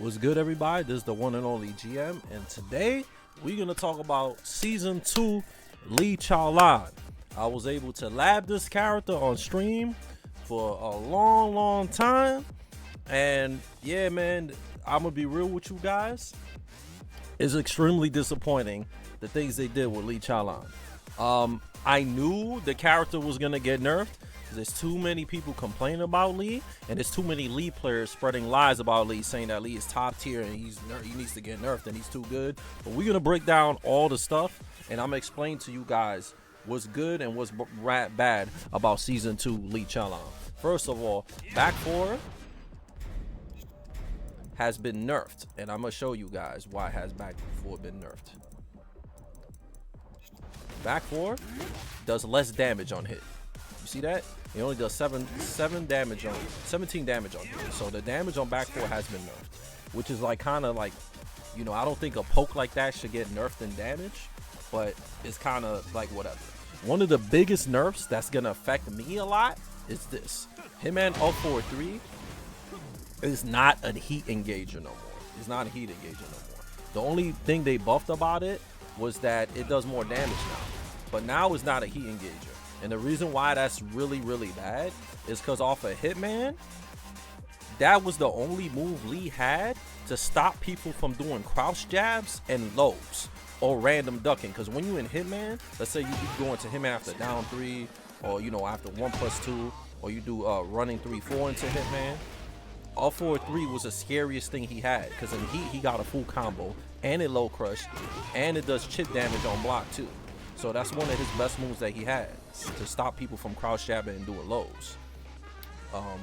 What's good, everybody? This is the one and only GM, and today we're gonna talk about season 2 Lee Chaolan. I was able to lab this character on stream for a long time, and yeah, man, I'm gonna be real with you guys. It's extremely disappointing the things they did with Lee Chaolan. I knew the character was gonna get nerfed. There's too many people complaining about Lee, and there's too many Lee players spreading lies about Lee, saying that Lee is top tier and he needs to get nerfed and he's too good. But we're gonna break down all the stuff, and I'm gonna explain to you guys what's good and what's bad about season 2 Lee Chaolan. First of all, back 4 has been nerfed, and I'm gonna show you guys why has back 4 been nerfed. Back 4 does less damage on hit. You see that? It only does 17 damage on hit. So the damage on back 4 has been nerfed, which is like kind of like, you know, I don't think a poke like that should get nerfed in damage, but it's kind of like whatever. One of the biggest nerfs that's gonna affect me a lot is this. Hitman 043 is not a heat engager no more. It's not a heat engager no more. The only thing they buffed about it was that it does more damage now, but now it's not a heat engager. And the reason why that's really bad is because off of Hitman, that was the only move Lee had to stop people from doing crouch jabs and lows or random ducking. Because when you in Hitman, let's say you go into Hitman after down 3, or you know, after 1+2, or you do running 3-4 into Hitman, 043 was the scariest thing he had, because in Heat he got a full combo and it low crush and it does chip damage on block too. So that's one of his best moves that he had to stop people from crouch jabbing and doing lows.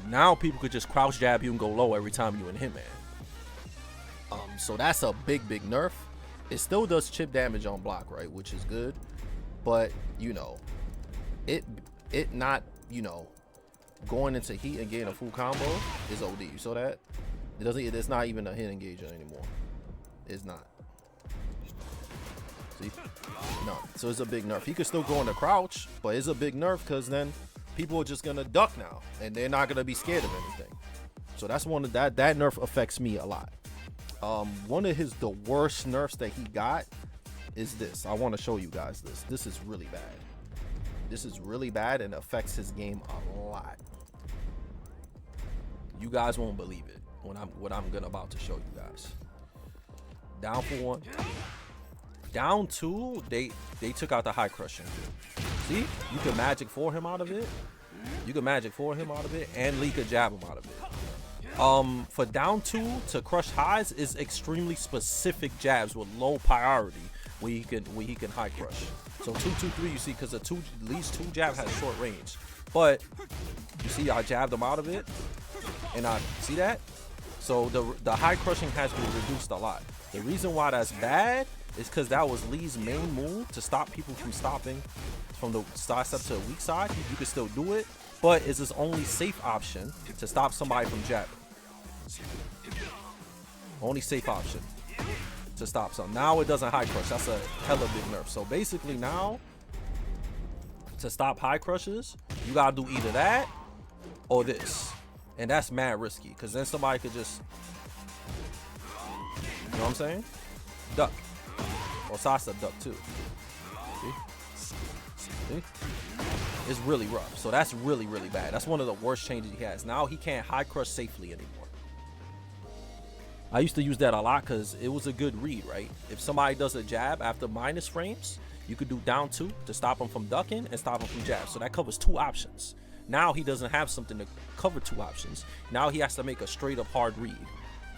Now people could just crouch jab you and go low every time you in Hitman. So that's a big nerf. It still does chip damage on block, right, which is good, but you know, it not, you know, going into Heat and getting a full combo is OD. You saw that? It's not even a hit engager anymore. It's not. See? No. So it's a big nerf. He could still go into crouch, but it's a big nerf because then people are just gonna duck now and they're not gonna be scared of anything. So that's one of that nerf affects me a lot. One of the worst nerfs that he got is this. I want to show you guys this. This is really bad. This is really bad and affects his game a lot. You guys won't believe it when what I'm about to show you guys. Down for 1. Down 2, they took out the high crushing. See? You can magic for him out of it. And Lee could jab him out of it. For down 2 to crush highs is extremely specific jabs with low priority where he can high crush. So 2-2-3, you see, because Lee's 2 jab has short range. But you see, I jabbed him out of it, and I see that. So the high crushing has been reduced a lot. The reason why that's bad is because that was Lee's main move to stop people from stopping from the side step to the weak side. You can still do it, but it's his only safe option to stop somebody from jabbing. Only safe option to stop some. Now it doesn't high crush. That's a hella big nerf. So basically now, to stop high crushes, you gotta do either that or this, and that's mad risky because then somebody could just, you know what I'm saying, duck. Or sidestep duck too. See? It's really rough. So that's really bad. That's one of the worst changes he has. Now he can't high crush safely anymore. I used to use that a lot because it was a good read, right? If somebody does a jab after minus frames, you could do down 2 to stop him from ducking and stop him from jab. So that covers 2 options. Now he doesn't have something to cover 2 options. Now he has to make a straight up hard read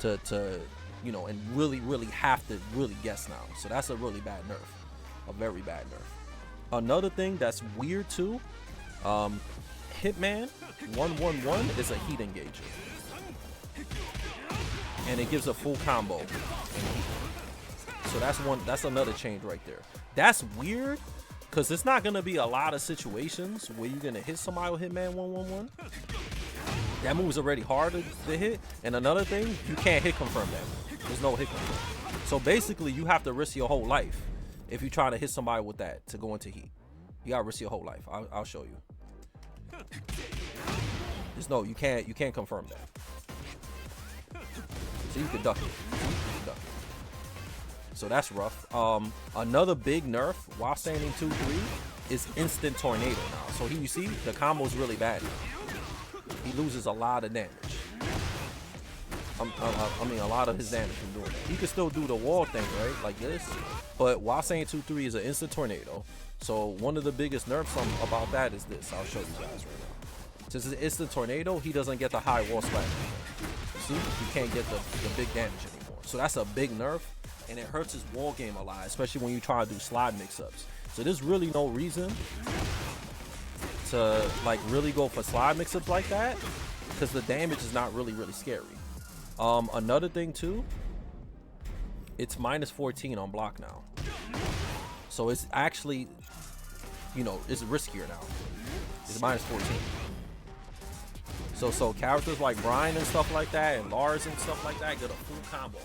to you know, and really have to guess now. So that's a really bad nerf, a very bad nerf. Another thing that's weird too, Hitman 111 is a heat engager, and it gives a full combo. So that's another change right there. That's weird because it's not gonna be a lot of situations where you're gonna hit somebody with Hitman 111. That move is already hard to hit, and another thing, you can't hit confirm that. There's no hit confirm. So basically, you have to risk your whole life if you're trying to hit somebody with that to go into Heat. You gotta risk your whole life. I'll show you. There's no, you can't confirm that. So you can duck it. See? You can duck it. So that's rough. Another big nerf while standing 2-3 is instant tornado now. So you see the combo is really bad now. He loses a lot of damage. I mean, a lot of his damage from doing it. He can still do the wall thing, right? Like this. But while saying 2-3 is an instant tornado. So one of the biggest nerfs about that is this. I'll show you guys right now. Since it's an instant tornado, he doesn't get the high wall splash. See? He can't get the big damage anymore. So that's a big nerf. And it hurts his wall game a lot, especially when you try to do slide mix-ups. So there's really no reason to like really go for slide mix-ups like that, because the damage is not really scary. Another thing too, it's -14 on block now. So it's actually, you know, it's riskier now. It's -14. So characters like Brian and stuff like that, and Lars and stuff like that, get a full combo.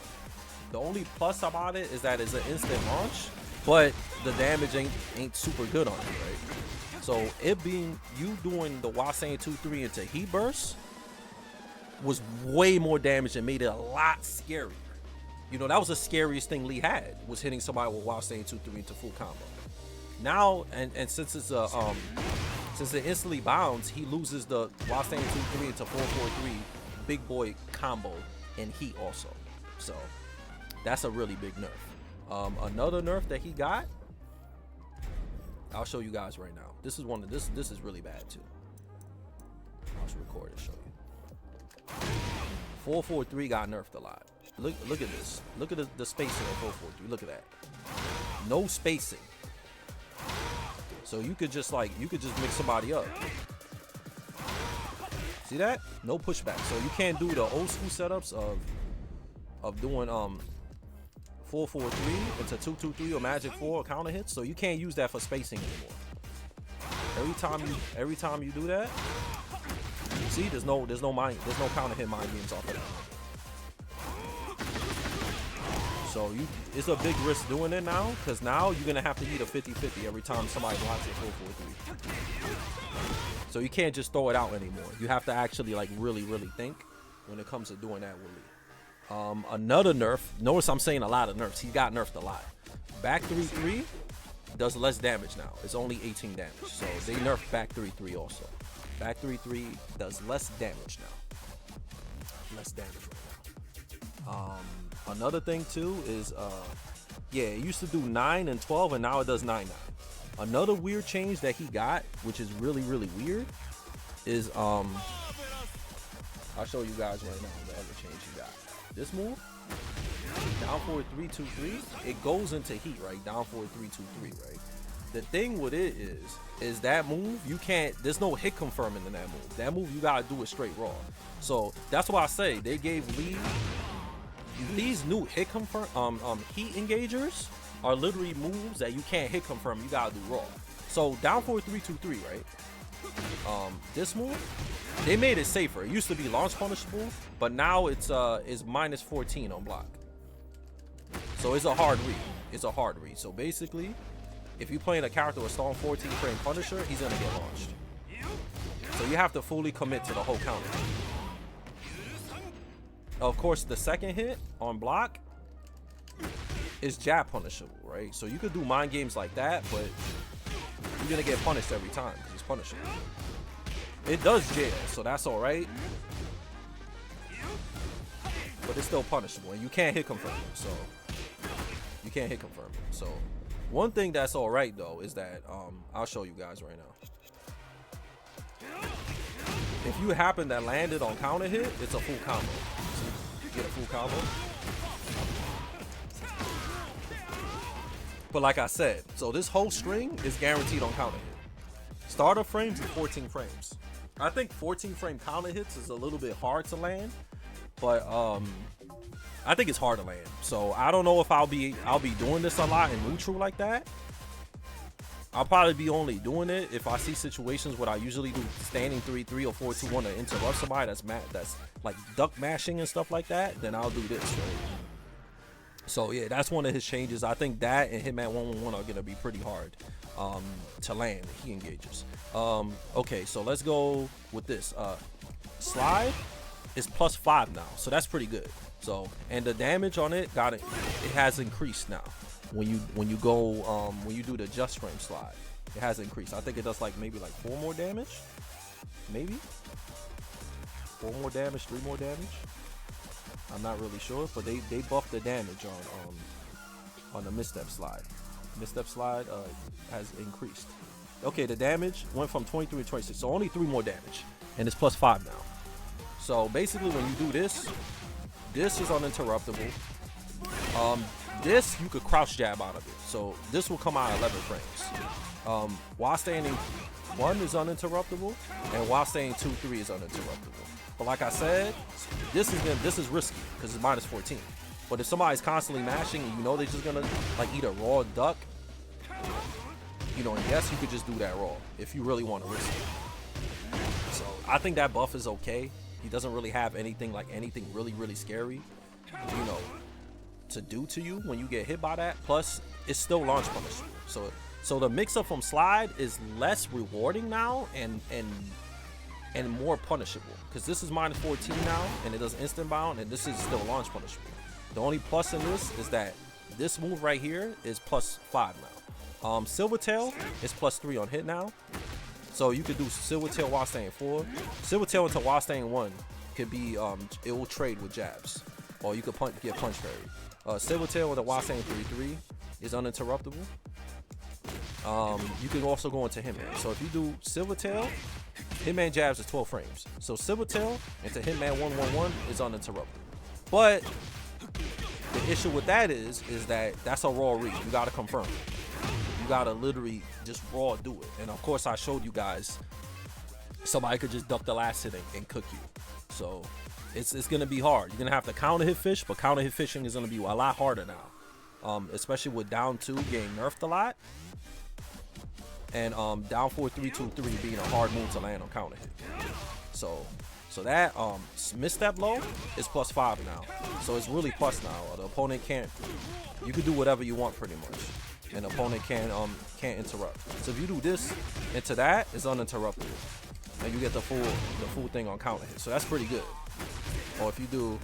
The only plus about it is that it's an instant launch, but the damage ain't super good on it, right? So it being you doing the Wasain 2-3 into heat burst was way more damage and made it a lot scarier. You know, that was the scariest thing Lee had, was hitting somebody with Wasain 2-3 into full combo. Now, and since it's a since it instantly bounds, he loses the Wasain 2-3 into 4-4-3 big boy combo and heat also. So that's a really big nerf. Another nerf that he got, I'll show you guys right now. This is one of this is really bad too. I'll just record and show you. 4-4-3 got nerfed a lot. Look at this. Look at the spacing of 4-4-3. Look at that. No spacing. So you could just mix somebody up. See that? No pushback. So you can't do the old school setups of doing 4-4-3 into 2-2-3 or Magic 4 counter hits. So you can't use that for spacing anymore. Every time you do that, see, there's no counter hit mind games off of that. So it's a big risk doing it now, because now you're gonna have to eat a 50-50 every time somebody blocks it 4-4-3. So you can't just throw it out anymore. You have to actually like really think when it comes to doing that with Lee. Another nerf. Notice I'm saying a lot of nerfs. He got nerfed a lot. Back 3-3 does less damage now. It's only 18 damage. So they nerfed back 3-3 also. Back 3-3 does less damage now. Less damage right now. Another thing too is, yeah, it used to do 9 and 12, and now it does 9-9. Another weird change that he got, which is really weird, is I'll show you guys right now the other change he got. This move, down forward 3-2-3, it goes into heat, right? Down forward 3-2-3, right? The thing with it is that move, you can't, there's no hit confirming in that move. That move, you gotta do it straight raw. So that's why I say they gave Lee these new hit confirm heat engagers are literally moves that you can't hit confirm, you gotta do raw. So down forward 3-2-3, right? This move, they made it safer. It used to be launch punishable, but now it's -14 on block. So it's a hard read. It's a hard read. So basically, if you're playing a character with strong 14 frame Punisher, he's gonna get launched. So you have to fully commit to the whole counter. Of course, the second hit on block is jab punishable, right? So you could do mind games like that, but you're gonna get punished every time because it's punishable. It does jail, so that's all right. But it's still punishable, and you can't hit confirm it. So you can't hit confirm it. So one thing that's all right though is that I'll show you guys right now. If you happen to land it on counter hit, it's a full combo. See, you get a full combo. But like I said, so this whole string is guaranteed on counter hit. Starter frames is 14 frames. I think 14 frame counter hits is a little bit hard to land, but I think it's hard to land. So I don't know if I'll be doing this a lot in neutral like that. I'll probably be only doing it if I see situations where I usually do standing 3-3 or 4-2-1 to interrupt somebody that's like duck mashing and stuff like that. Then I'll do this, right? So yeah, that's one of his changes. I think that and Hitman 1-1-1 are gonna be pretty hard to land. He engages. Okay, so let's go with this. Slide is +5 now, so that's pretty good. So, and the damage on it it has increased now. When you go when you do the just frame slide, it has increased. I think it does like maybe like 4 more damage, maybe 4 more damage, 3 more damage. I'm not really sure, but they buffed the damage on the misstep slide. Misstep slide has increased. Okay, the damage went from 23 to 26, so only 3 more damage, and it's +5 now. So basically, when you do this is uninterruptible. This you could crouch jab out of it, so this will come out at 11 frames. While standing 1 is uninterruptible, and while staying 2-3 is uninterruptible. But like I said, this is risky because it's -14. But if somebody's constantly mashing and you know they're just gonna like eat a raw duck, you know, and yes, you could just do that raw if you really want to risk it. So I think that buff is okay. He doesn't really have anything really scary, you know, to do to you when you get hit by that. Plus, it's still launch punishable. So the mix-up from slide is less rewarding now and more punishable, because this is -14 now and it does instant bound, and this is still launch punishable. The only plus in this is that this move right here is +5 now. Silvertail is +3 on hit now, so you could do Silvertail while staying 4. Silvertail into while staying 1 could be it will trade with jabs, or you could get punch parry. Silvertail with a while staying 3-3 is uninterruptible. You can also go into Hitman. So if you do Silvertail, Hitman jabs is 12 frames. So Silvertail into Hitman 1-1-1 is uninterrupted. But the issue with that is that that's a raw read. You gotta confirm it. You gotta literally just raw do it. And of course I showed you guys somebody could just duck the last hit and cook you. So it's gonna be hard. You're gonna have to counter hit fish, but counter hit fishing is gonna be a lot harder now. Especially with down 2 getting nerfed a lot. And down 4-3-2-3 being a hard move to land on counter hit. So that misstep low is +5 now. So it's really plus now. The opponent can't. You can do whatever you want pretty much, and the opponent can't interrupt. So if you do this into that, it's uninterrupted, and you get the full thing on counter hit. So that's pretty good. Or if you do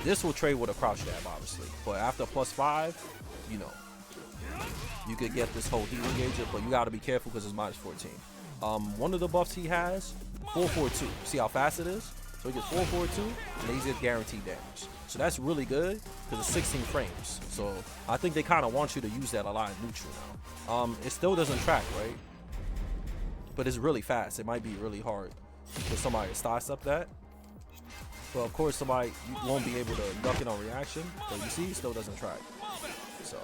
this, will trade with a crouch jab obviously, but after +5, you know, you could get this whole heat engager, but you got to be careful because it's -14. One of the buffs he has, 4-4-2. See how fast it is? So he gets 4-4-2, and he gets guaranteed damage. So that's really good because it's 16 frames. So I think they kind of want you to use that a lot in neutral now. It still doesn't track, right? But it's really fast. It might be really hard for somebody to sidestep that. But of course, you won't be able to duck it on reaction. But you see, it still doesn't track. So.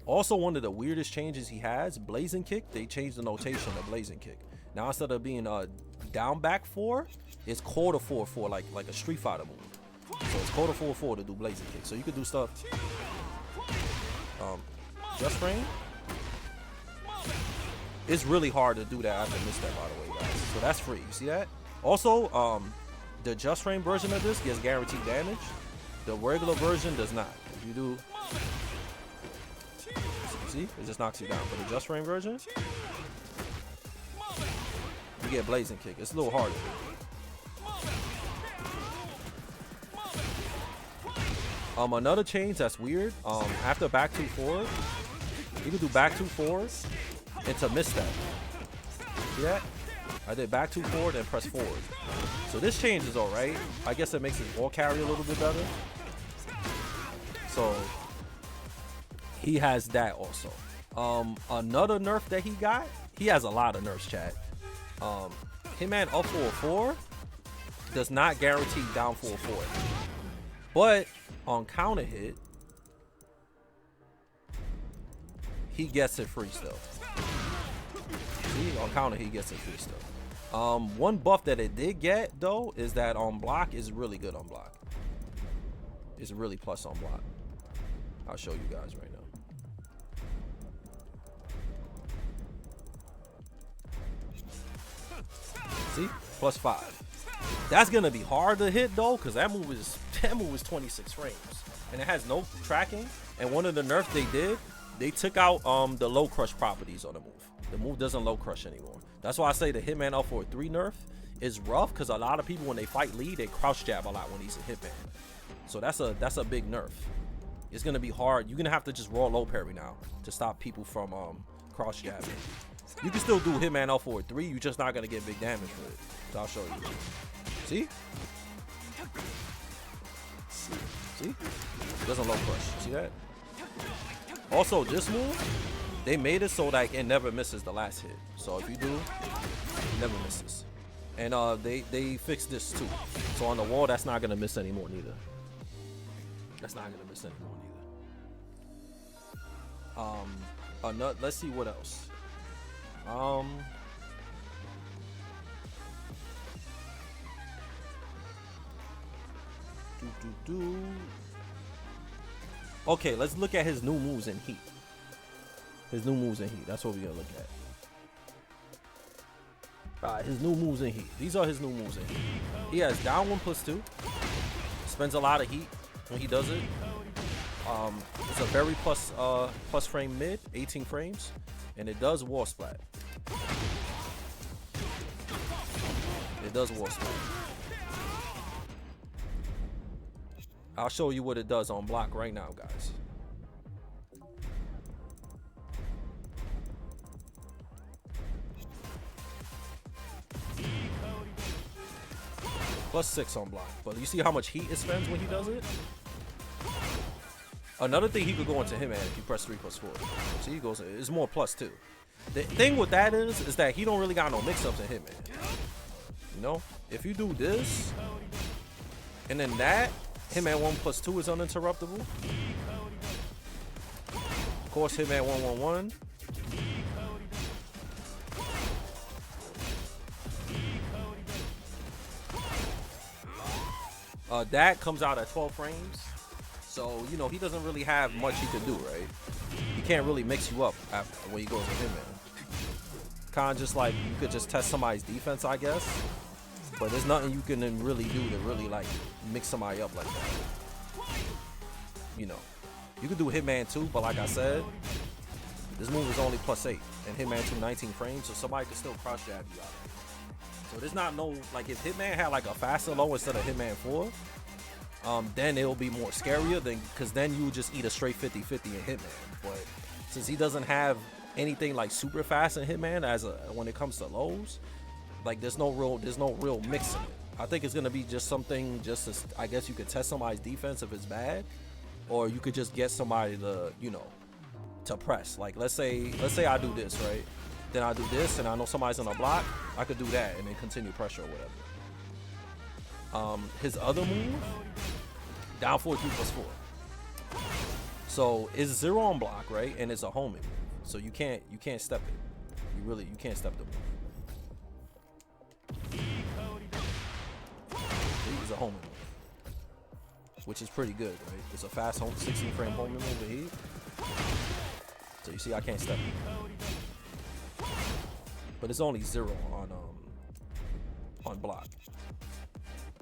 Also, one of the weirdest changes he has, blazing kick. They changed the notation of blazing kick. Now instead of being down back 4, it's quarter 4-4, like a Street Fighter move. So it's quarter 4-4 to do blazing kick. So you could do stuff. Just frame. It's really hard to do that after misstep, by the way, guys. So that's free. You see that? Also, the just frame version of this gets guaranteed damage. The regular version does not. If you do. See, it just knocks you down. But the just frame version, you get blazing kick. It's a little harder. Another change that's weird. After back 2 forward, you can do back 2 forwards into misstep. See that? I did back 2 forward and press forward. So this change is alright. I guess it makes his ball carry a little bit better. So he has that also. Another nerf that he has a lot of nerfs, chat. Hitman up 4-4 does not guarantee down 4-4. But on counter hit, he gets it free still. See, on counter he gets it free still. One buff that it did get though is that on block is really good on block. It's really plus on block. I'll show you guys right now. See, +5. That's gonna be hard to hit though, because that move is 26 frames, and it has no tracking. And one of the nerfs they did, they took out the low crush properties on the move. The move doesn't low crush anymore. That's why I say the Hitman up 4-3 nerf is rough because a lot of people when they fight Lee, they crouch jab a lot when he's a Hitman. So that's a big nerf. It's gonna be hard. You're gonna have to just roll low parry now to stop people from cross jabbing. You can still do Hitman L forward 3. You're just not gonna get big damage for it. So I'll show you. See? See? It doesn't low push. See that? Also, this move, they made it so that it never misses the last hit. So if you do, it never misses. And they fixed this too. So on the wall, that's not gonna miss anymore neither. That's not gonna miss anymore neither. Let's see what else. Okay, let's look at his new moves in Heat. His new moves in Heat. That's what we're gonna look at. Alright, his new moves in Heat. These are his new moves in Heat. He has down 1+2. Spends a lot of heat when he does it. It's a very plus frame mid, 18 frames, and it does wall splat. It does wall splat. I'll show you what it does on block right now, guys. +6 on block, but you see how much heat it spends when he does it? Another thing, he could go into Hitman if you press 3+4. See, he goes, it's more +2. The thing with that is that he don't really got no mix-ups in Hitman. You know, if you do this, and then that, Hitman 1+2 is uninterruptible. Of course, Hitman 111. That comes out at 12 frames. So, you know, he doesn't really have much he could do, right? He can't really mix you up after, when he goes to Hitman. Kind of just like, you could just test somebody's defense, I guess. But there's nothing you can really do to really, like, mix somebody up like that. You know. You could do Hitman 2, but like I said, this move is only +8. And Hitman 2, 19 frames, so somebody could still cross jab you out of it. So there's not no, like, if Hitman had, like, a faster low instead of Hitman 4, then it'll be more scarier than, because then you would just eat a straight 50-50 in Hitman. But since he doesn't have anything like super fast in Hitman when it comes to lows, like there's no real mix in it. I think it's gonna be just something I guess you could test somebody's defense if it's bad, or you could just get somebody to, you know, to press. Like let's say I do this, right? Then I do this and I know somebody's on a block, I could do that and then continue pressure or whatever. His other move, down 4 3+4. So it's 0 on block, right? And it's a homing move. So you can't step it. You can't step the move. It's a homing move, which is pretty good, right? It's a fast 16 frame homing move with heat. So you see I can't step it. But it's only 0 on block.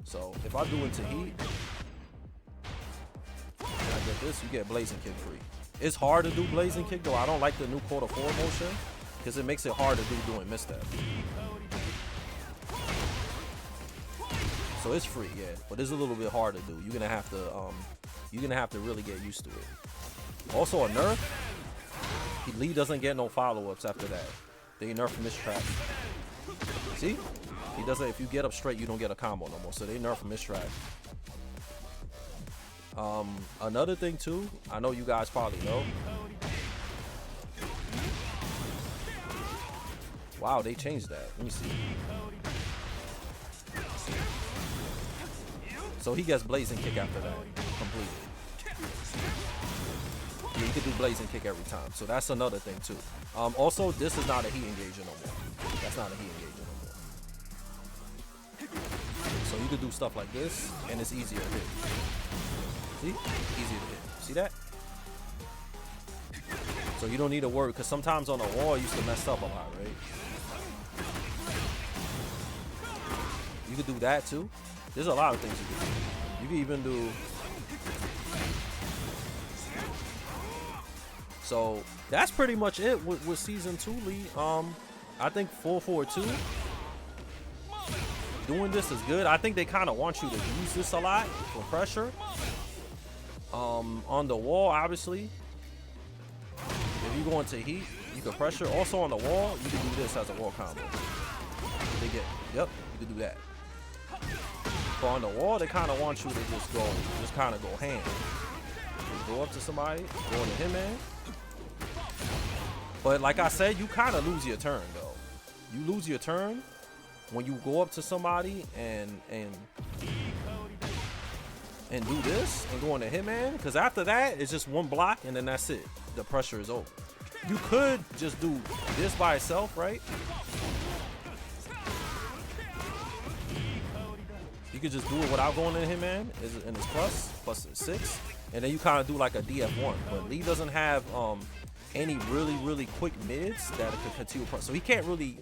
So if I do into heat, and I get this, you get blazing kick free. It's hard to do blazing kick though. I don't like the new quarter forward motion because it makes it hard to do doing misstep. So it's free, yeah, but it's a little bit hard to do. You're gonna have to really get used to it. Also a nerf, Lee doesn't get no follow-ups after that. They nerf mistrap. See? He doesn't. If you get up straight, you don't get a combo no more. So they nerf mistrap. Another thing too, I know you guys probably know. Wow, they changed that. Let me see. So he gets blazing kick after that completely. Yeah, you can do blazing kick every time. So that's another thing too. Also, this is not a heat engager no more. That's not a heat engager no more. So you can do stuff like this, and it's easier to hit. See? Easier to hit. See that? So you don't need to worry, because sometimes on the wall, you used to mess up a lot, right? You could do that too. There's a lot of things you can do. You can even do... So that's pretty much it with Season 2, Lee. I think 442. doing this is good. I think they kind of want you to use this a lot for pressure. On the wall, obviously, if you go into heat, you can pressure. Also on the wall, you can do this as a wall combo. They get, yep, you can do that. But on the wall, they kind of want you to just kind of go ham. You go up to somebody, go into Hitman. But like I said, you kind of lose your turn though. You lose your turn when you go up to somebody and do this and go into Hitman, because after that it's just one block and then that's it. The pressure is over. You could just do this by itself, right? You could just do it without going into Hitman, and it's plus 6, and then you kind of do like a DF1. But Lee doesn't have any really quick mids that could continue pressure, so he can't really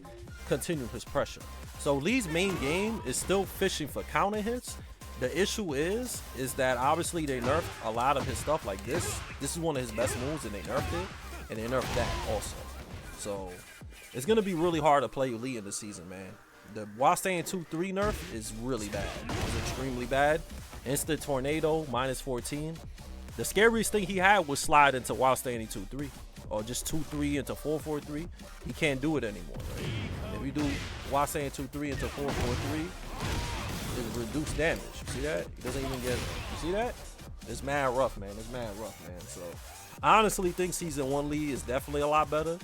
continue his pressure. So Lee's main game is still fishing for counter hits. The issue is that obviously they nerfed a lot of his stuff. Like this is one of his best moves, and they nerfed it, and they nerfed that also. So it's gonna be really hard to play Lee in this season, man. The while staying 2-3 nerf is really bad. It's extremely bad. Instant tornado, -14. The scariest thing he had was slide into while staying 2-3, or just 2-3 into 4-4-3. He can't do it anymore, right? If you do while staying 2-3 into 4-4-3, it's reduced damage. You see that? He doesn't even get it. You see that? It's mad rough, man. It's mad rough, man. So I honestly think season 1 Lee is definitely a lot better.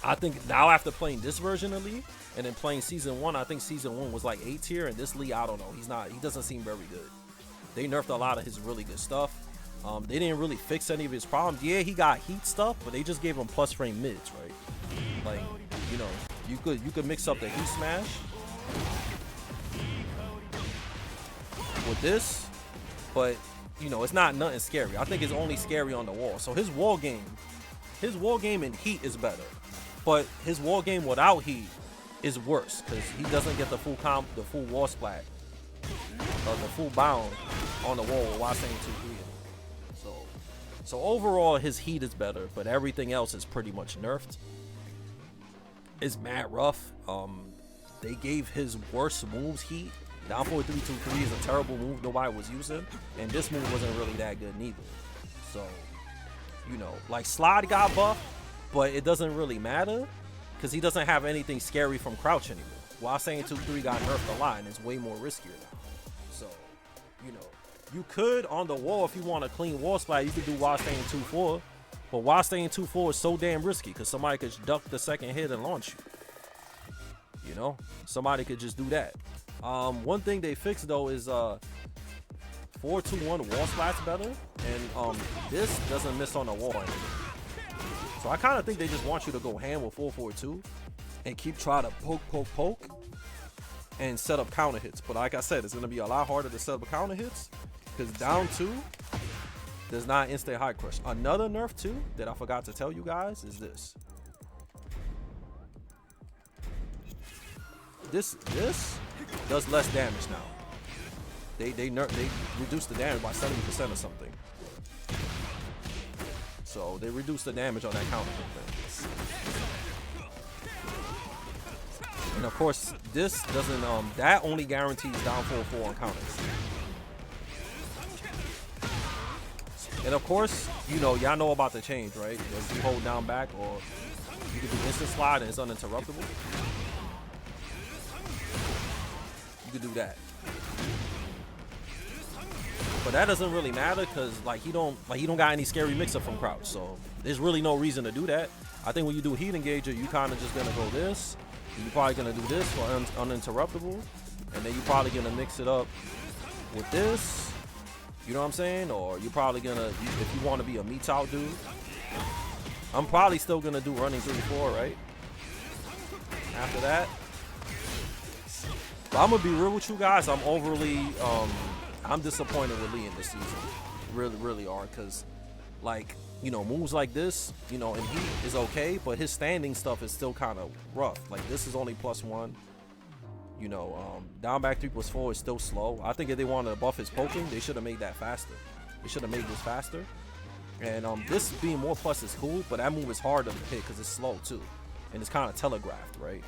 I think now after playing this version of Lee and then playing season 1, I think season 1 was like A tier, and this Lee, I don't know. He doesn't seem very good. They nerfed a lot of his really good stuff. They didn't really fix any of his problems. Yeah, he got heat stuff, but they just gave him plus frame mids, right? Like, you know, you could mix up the heat smash with this, but you know, it's not nothing scary. I think it's only scary on the wall. So his wall game in heat is better, but his wall game without heat is worse because he doesn't get the full wall splat, or the full bound on the wall while staying 2-3. So overall, his heat is better, but everything else is pretty much nerfed. It's mad rough. They gave his worst moves heat. Down 4-3-2-3 is a terrible move nobody was using, and this move wasn't really that good neither. So, you know, like Slide got buffed, but it doesn't really matter because he doesn't have anything scary from crouch anymore. While saying 2-3 got nerfed a lot, and it's way more riskier now. So, you know, you could on the wall, if you want a clean wall splat, you could do while staying 2-4, but while staying 2-4 is so damn risky because somebody could duck the second hit and launch you. You know, somebody could just do that. One thing they fixed though is 4-2-1 wall splats better, and this doesn't miss on the wall anymore. So I kind of think they just want you to go ham with 4-4-2 and keep trying to poke and set up counter hits. But like I said, it's gonna be a lot harder to set up counter hits because down 2 does not instant high crush. Another nerf too that I forgot to tell you guys is this. This does less damage now. They reduced the damage by 70% or something. So they reduced the damage on that counter thing. And of course, this doesn't that only guarantees down 4-4 on counters. And of course, you know, y'all know about the change, right? If you hold down back, or you can do instant slide and it's uninterruptible. You could do that, but that doesn't really matter because like he don't got any scary mix-up from crouch, so there's really no reason to do that. I think when you do heat engager, you kind of just gonna go this. You're probably gonna do this for uninterruptible, and then you're probably gonna mix it up with this. You know what I'm saying? Or you're probably gonna, if you want to be a meets out dude, I'm probably still gonna do running 3-4, right? After that. But I'm gonna be real with you guys. I'm I'm disappointed with Lee in this season. Really are, because like, you know, moves like this, you know, and he is okay, but his standing stuff is still kind of rough. Like this is only +1. You know, down back 3+4 is still slow. I think if they wanted to buff his poking, they should have made that faster. They should have made this faster. And this being more plus is cool, but that move is hard to hit because it's slow too, and it's kind of telegraphed, right?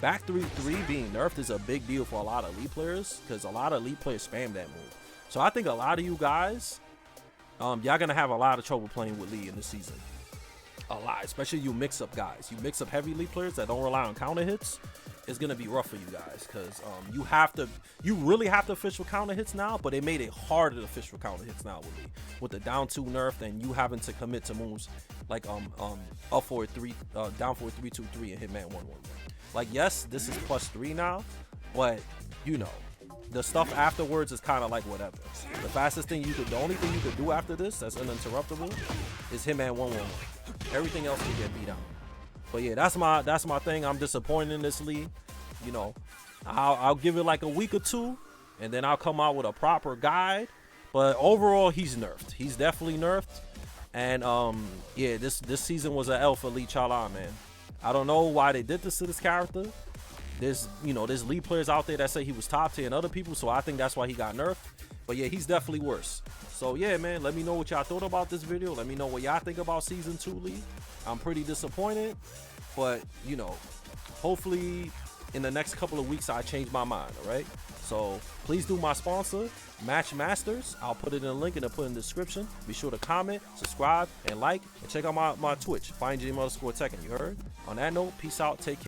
back 3-3 being nerfed is a big deal for a lot of elite players because a lot of elite players spam that move. So I think a lot of you guys, y'all gonna have a lot of trouble playing with Lee in this season. A lot, especially you mix-up guys. You mix up heavy elite players that don't rely on counter hits. It's gonna be rough for you guys because you really have to fish for counter hits now, but they made it harder to fish for counter hits now with Lee. With the down 2 nerf and you having to commit to moves like up for a 3, down for a 3-2-3 and Hitman 1-1. Like, yes, this is +3 now, but you know, the stuff afterwards is kind of like whatever. The fastest thing the only thing you could do after this that's uninterruptible is Hitman 1-1-1. Everything else can get beat out. But yeah, that's my thing. I'm disappointed in this league. You know, I'll give it like a week or 2, and then I'll come out with a proper guide. But overall, he's nerfed. He's definitely nerfed. And yeah, this season was an L for Lee Chala, man. I don't know why they did this to this character. There's lead players out there that say he was top tier and other people, so I think that's why he got nerfed. But yeah, he's definitely worse. So yeah, man, let me know what y'all thought about this video. Let me know what y'all think about season 2 League. I'm pretty disappointed, but you know, hopefully in the next couple of weeks I change my mind. All right, so please do my sponsor, Match Masters. I'll put it in the link and I'll put it in the description. Be sure to comment, subscribe, and like, and check out my Twitch, fightinggm_Tekken. You heard? On that note, peace out, take care.